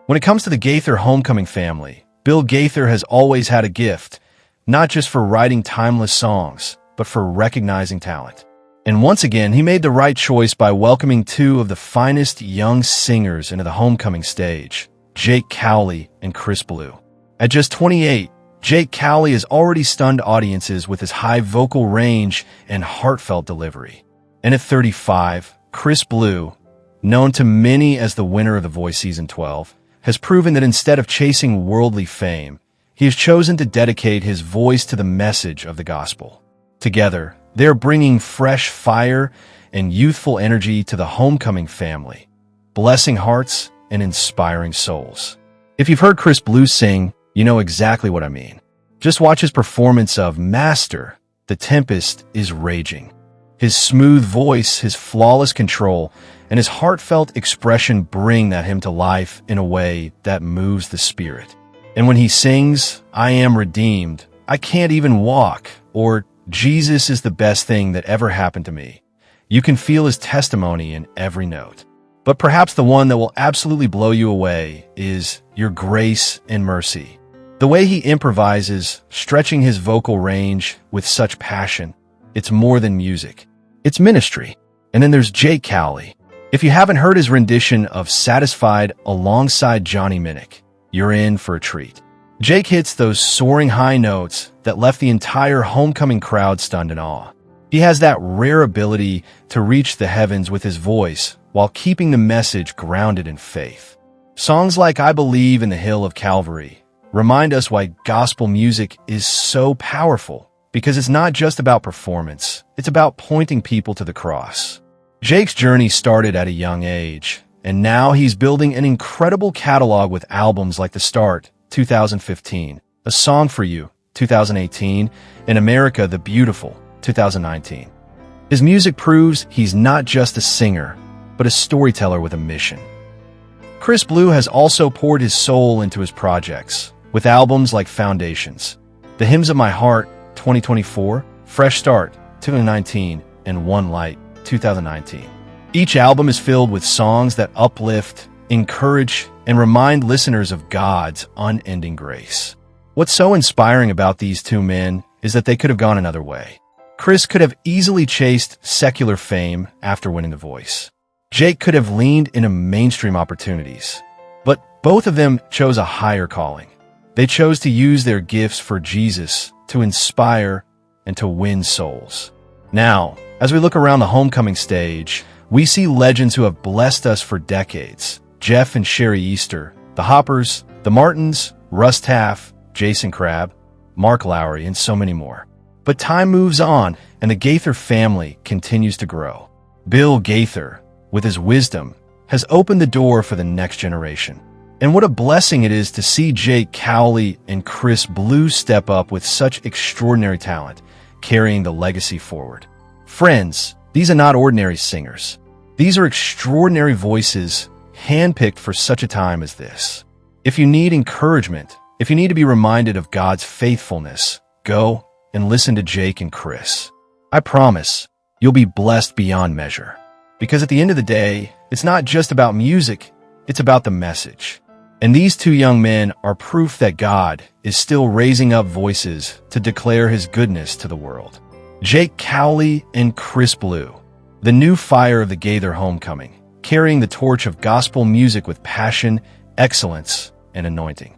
When it comes to the Gaither Homecoming family, Bill Gaither has always had a gift, not just for writing timeless songs, but for recognizing talent. And once again, he made the right choice by welcoming two of the finest young singers into the homecoming stage, Jake Cowley and Chris Blue. At just 28, Jake Cowley has already stunned audiences with his high vocal range and heartfelt delivery. And at 35, Chris Blue, known to many as the winner of The Voice Season 12, has proven that instead of chasing worldly fame, he has chosen to dedicate his voice to the message of the gospel. Together, they're bringing fresh fire and youthful energy to the homecoming family, blessing hearts and inspiring souls. If you've heard Chris Blue sing, you know exactly what I mean. Just watch his performance of Master, the Tempest is raging. His smooth voice, his flawless control, and his heartfelt expression bring that hymn to life in a way that moves the spirit. And when he sings, I am redeemed, I can't even walk, or Jesus is the best thing that ever happened to me, you can feel his testimony in every note. But perhaps the one that will absolutely blow you away is Your Grace and Mercy. The way he improvises, stretching his vocal range with such passion, it's more than music. It's ministry. And then there's Jake Cowley. If you haven't heard his rendition of Satisfied alongside Johnny Minnick, you're in for a treat. Jake hits those soaring high notes that left the entire homecoming crowd stunned in awe. He has that rare ability to reach the heavens with his voice while keeping the message grounded in faith. Songs like I Believe in the Hill of Calvary remind us why gospel music is so powerful, because it's not just about performance, it's about pointing people to the cross. Jake's journey started at a young age, and now he's building an incredible catalog with albums like The Start, 2015, A Song for You, 2018, and America the Beautiful, 2019. His music proves he's not just a singer, but a storyteller with a mission. Chris Blue has also poured his soul into his projects, with albums like Foundations, The Hymns of My Heart, 2024, Fresh Start, 2019, and One Light, 2019. Each album is filled with songs that uplift, encourage, and remind listeners of God's unending grace. What's so inspiring about these two men is that they could have gone another way. Chris could have easily chased secular fame after winning The Voice. Jake could have leaned into mainstream opportunities. But both of them chose a higher calling. They chose to use their gifts for Jesus, to inspire, and to win souls. Now, as we look around the homecoming stage, we see legends who have blessed us for decades. Jeff and Sherry Easter, the Hoppers, the Martins, Russ Taff, Jason Crabb, Mark Lowry, and so many more. But time moves on, and the Gaither family continues to grow. Bill Gaither, with his wisdom, has opened the door for the next generation. And what a blessing it is to see Jake Cowley and Chris Blue step up with such extraordinary talent, carrying the legacy forward. Friends, these are not ordinary singers. These are extraordinary voices handpicked for such a time as this. If you need encouragement, if you need to be reminded of God's faithfulness, go and listen to Jake and Chris. I promise you'll be blessed beyond measure. Because at the end of the day, it's not just about music, it's about the message. And these two young men are proof that God is still raising up voices to declare his goodness to the world. Jake Cowley and Chris Blue, the new fire of the Gaither Homecoming, carrying the torch of gospel music with passion, excellence, and anointing.